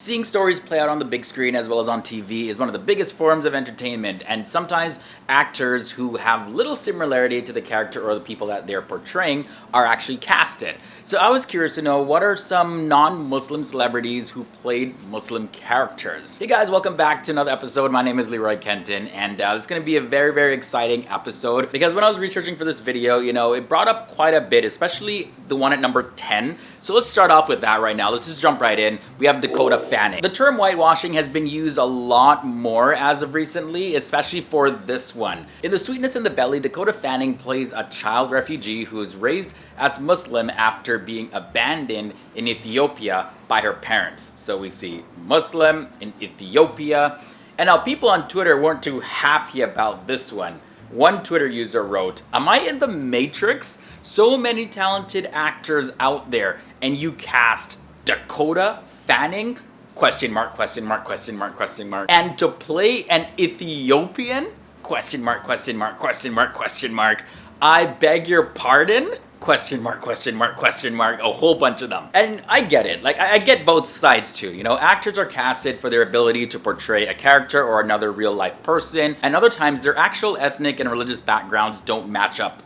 Seeing stories play out on the big screen as well as on TV is one of the biggest forms of entertainment, and sometimes actors who have little similarity to the character or the people that they're portraying are actually casted. So I was curious to know, what are some non-Muslim celebrities who played Muslim characters? Hey guys, welcome back to another episode. My name is Leroy Kenton, and it's going to be a very exciting episode because when I was researching for this video, it brought up quite a bit, especially the one at number 10. So let's start off with that right now. Let's just jump right in. We have Dakota Fanning. The term whitewashing has been used a lot more as of recently, especially for this one. In The Sweetness in the Belly, Dakota Fanning plays a child refugee who is raised as Muslim after being abandoned in Ethiopia by her parents. So we see Muslim in Ethiopia. And now people on Twitter weren't too happy about this one. One Twitter user wrote, "Am I in the Matrix? So many talented actors out there, and you cast Dakota Fanning? Question mark, question mark, question mark, question mark. And to play an Ethiopian? Question mark, question mark, question mark, question mark. I beg your pardon? Question mark, question mark, question mark, a whole bunch of them." And I get it. Like, I get both sides too. Actors are casted for their ability to portray a character or another real life person, and other times their actual ethnic and religious backgrounds don't match up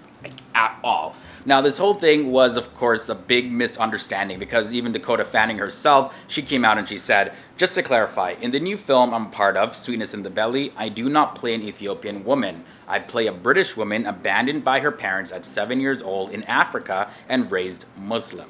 at all. Now, this whole thing was, of course, a big misunderstanding because even Dakota Fanning herself, she came out and she said, "Just to clarify, in the new film I'm part of, Sweetness in the Belly, I do not play an Ethiopian woman. I play a British woman abandoned by her parents at 7 years old in Africa and raised Muslim."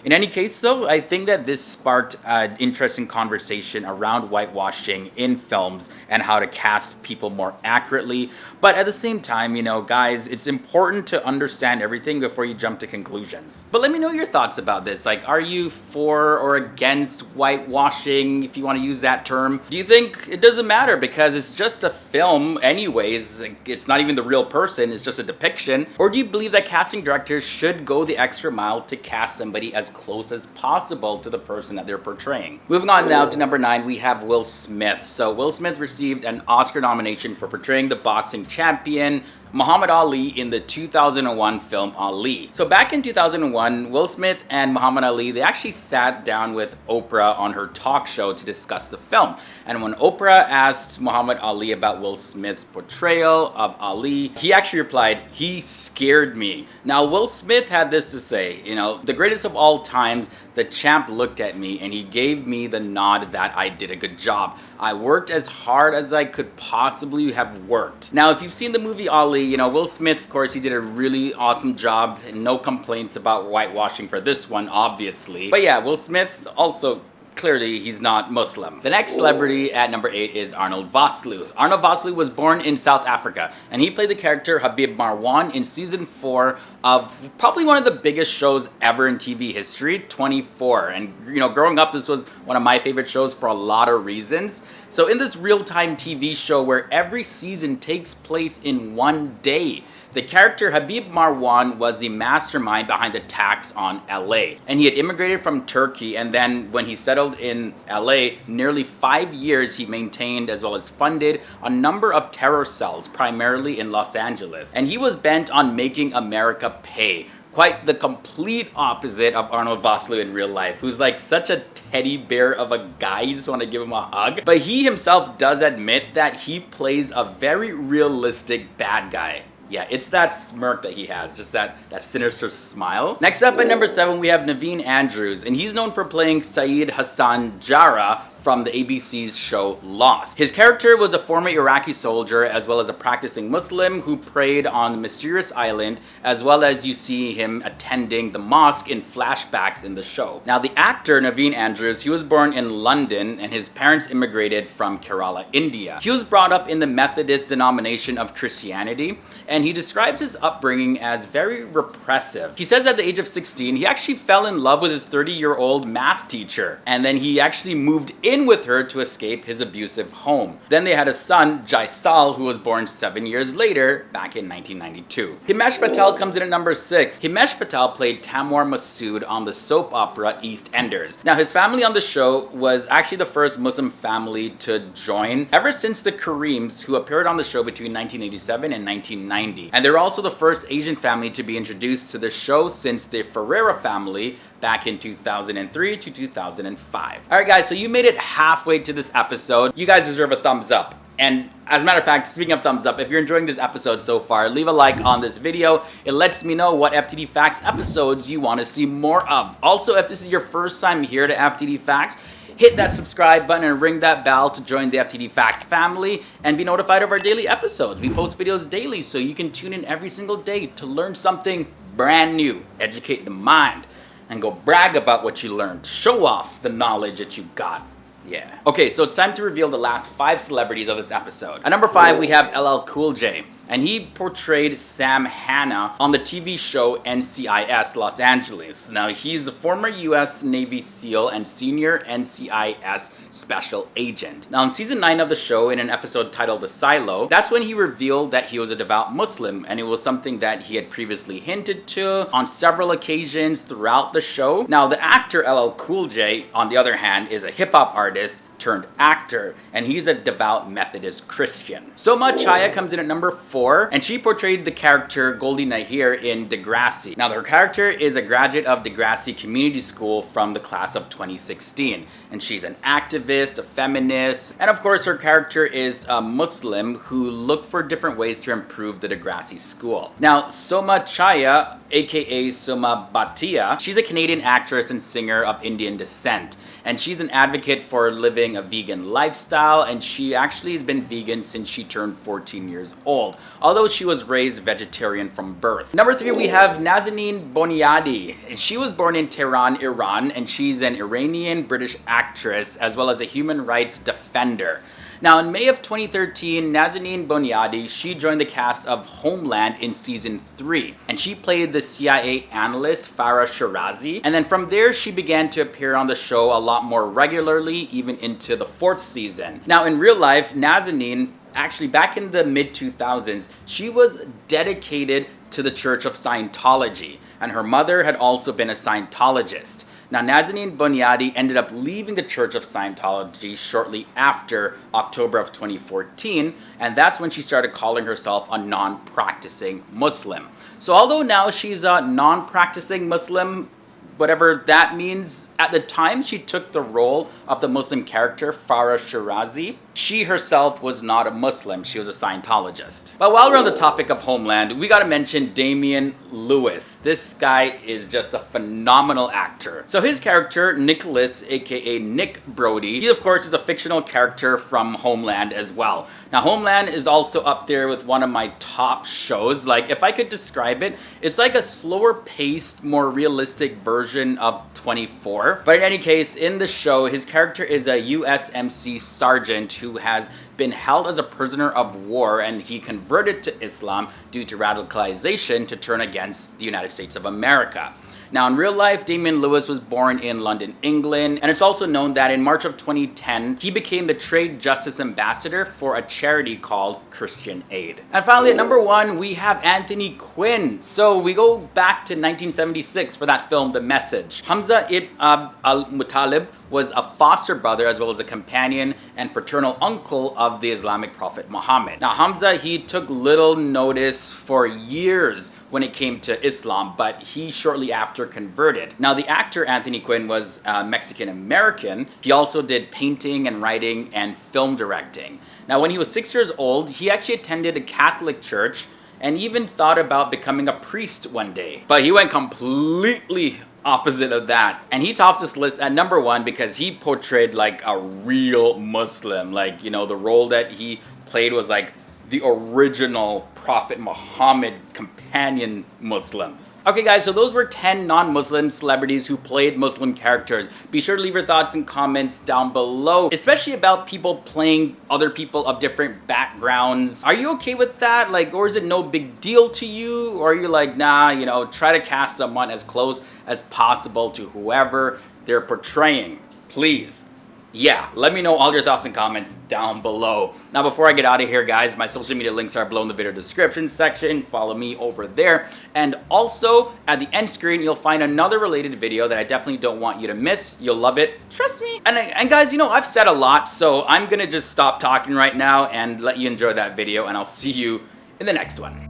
In any case, though, I think that this sparked an interesting conversation around whitewashing in films and how to cast people more accurately. But at the same time, guys, it's important to understand everything before you jump to conclusions. But let me know your thoughts about this. Like, are you for or against whitewashing, if you want to use that term? Do you think it doesn't matter because it's just a film anyways? It's not even the real person, it's just a depiction. Or do you believe that casting directors should go the extra mile to cast somebody as close as possible to the person that they're portraying? Moving on now to number 9, we have Will Smith. So Will Smith received an Oscar nomination for portraying the boxing champion Muhammad Ali in the 2001 film Ali. So back in 2001, Will Smith and Muhammad Ali, they actually sat down with Oprah on her talk show to discuss the film. And when Oprah asked Muhammad Ali about Will Smith's portrayal of Ali, he actually replied, "He scared me." Now, Will Smith had this to say, "The greatest of all times, the champ looked at me and he gave me the nod that I did a good job. I worked as hard as I could possibly have worked." Now, if you've seen the movie Ali, Will Smith, of course, he did a really awesome job, and no complaints about whitewashing for this one, obviously. But yeah, Will Smith also, clearly, he's not Muslim. The next celebrity at number 8 is Arnold Vosloo. Arnold Vosloo was born in South Africa, and he played the character Habib Marwan in season 4 of probably one of the biggest shows ever in TV history, 24. And growing up, this was one of my favorite shows for a lot of reasons. So in this real-time TV show where every season takes place in one day, the character Habib Marwan was the mastermind behind the attacks on LA. And he had immigrated from Turkey, and then when he settled in LA, nearly 5 years he maintained as well as funded a number of terror cells, primarily in Los Angeles. And he was bent on making America pay. Quite the complete opposite of Arnold Vosloo in real life, who's like such a teddy bear of a guy, you just want to give him a hug. But he himself does admit that he plays a very realistic bad guy. Yeah, it's that smirk that he has, just that sinister smile. Next up at number 7, we have Naveen Andrews, and he's known for playing Saeed Hassan Jara from the ABC's show Lost. His character was a former Iraqi soldier as well as a practicing Muslim who prayed on the mysterious island, as well as you see him attending the mosque in flashbacks in the show. Now, the actor Naveen Andrews, he was born in London and his parents immigrated from Kerala, India. He was brought up in the Methodist denomination of Christianity, and he describes his upbringing as very repressive. He says at the age of 16, he actually fell in love with his 30-year-old math teacher, and then he actually moved in with her to escape his abusive home. Then they had a son, Jaisal, who was born 7 years later, back in 1992. Himesh Patel comes in at number 6. Himesh Patel played Tamwar Masood on the soap opera EastEnders. Now, his family on the show was actually the first Muslim family to join ever since the Kareems, who appeared on the show between 1987 and 1990. And they're also the first Asian family to be introduced to the show since the Ferreira family back in 2003 to 2005. Alright guys, so you made it halfway to this episode. You guys deserve a thumbs up. And as a matter of fact, speaking of thumbs up, if you're enjoying this episode so far, leave a like on this video. It lets me know what FTD Facts episodes you want to see more of. Also, if this is your first time here to FTD Facts, hit that subscribe button and ring that bell to join the FTD Facts family and be notified of our daily episodes. We post videos daily, so you can tune in every single day to learn something brand new, educate the mind, and go brag about what you learned. Show off the knowledge that you got. Yeah. Okay, so it's time to reveal the last 5 celebrities of this episode. At number 5, we have LL Cool J. And he portrayed Sam Hanna on the TV show NCIS Los Angeles. Now, he's a former US Navy SEAL and senior NCIS special agent. Now, in season 9 of the show, in an episode titled The Silo, that's when he revealed that he was a devout Muslim, and it was something that he had previously hinted to on several occasions throughout the show. Now, the actor LL Cool J, on the other hand, is a hip-hop artist turned actor, and he's a devout Methodist Christian. Soma Chhaya comes in at number 4, and she portrayed the character Goldie Nahir in Degrassi. Now, her character is a graduate of Degrassi Community School from the class of 2016, and she's an activist, a feminist, and of course her character is a Muslim who looked for different ways to improve the Degrassi school. Now, Soma Chhaya, aka Soma Bhatia, she's a Canadian actress and singer of Indian descent, and she's an advocate for living a vegan lifestyle, and she actually has been vegan since she turned 14 years old, although she was raised vegetarian from birth. Number 3, we have Nazanin Boniadi. She was born in Tehran, Iran, and she's an Iranian-British actress as well as a human rights defender. Now, in May of 2013, Nazanin Boniadi, she joined the cast of Homeland in season 3, and she played the CIA analyst Farah Shirazi, and then from there she began to appear on the show a lot more regularly, even into the 4th season. Now, in real life, Nazanin, actually back in the mid-2000s, she was dedicated to the Church of Scientology, and her mother had also been a Scientologist. Now, Nazanin Boniadi ended up leaving the Church of Scientology shortly after October of 2014, and that's when she started calling herself a non-practicing Muslim. So although now she's a non-practicing Muslim, whatever that means, at the time she took the role of the Muslim character Farah Shirazi, she herself was not a Muslim, she was a Scientologist. But while we're on the topic of Homeland, we gotta mention Damian Lewis. This guy is just a phenomenal actor. So his character, Nicholas, aka Nick Brody, he of course is a fictional character from Homeland as well. Now, Homeland is also up there with one of my top shows. Like, if I could describe it, it's like a slower paced, more realistic version of 24. But in any case, in the show, his character is a USMC sergeant who has been held as a prisoner of war, and he converted to Islam due to radicalization to turn against the United States of America. Now, in real life, Damian Lewis was born in London, England, and it's also known that in March of 2010, he became the Trade Justice Ambassador for a charity called Christian Aid. And finally, at number 1, we have Anthony Quinn. So we go back to 1976 for that film, The Message. Hamza ibn al-Muttalib was a foster brother as well as a companion and paternal uncle of the Islamic prophet Muhammad. Now, Hamza, he took little notice for years when it came to Islam, but he shortly after converted. Now, the actor Anthony Quinn was Mexican-American. He also did painting and writing and film directing. Now, when he was 6 years old, he actually attended a Catholic church and even thought about becoming a priest one day. But he went completely opposite of that. And he tops this list at number 1 because he portrayed like a real Muslim. Like, you know, the role that he played was like the original Prophet Muhammad companion Muslims. Okay guys, so those were 10 non-Muslim celebrities who played Muslim characters. Be sure to leave your thoughts and comments down below, especially about people playing other people of different backgrounds. Are you okay with that? Like, or is it no big deal to you? Or are you like, nah, you know, try to cast someone as close as possible to whoever they're portraying, please. Yeah, let me know all your thoughts and comments down below. Now, before I get out of here, guys, my social media links are below in the video description section. Follow me over there. And also, at the end screen, you'll find another related video that I definitely don't want you to miss. You'll love it. Trust me. And guys, you know, I've said a lot, so I'm gonna just stop talking right now and let you enjoy that video, and I'll see you in the next one.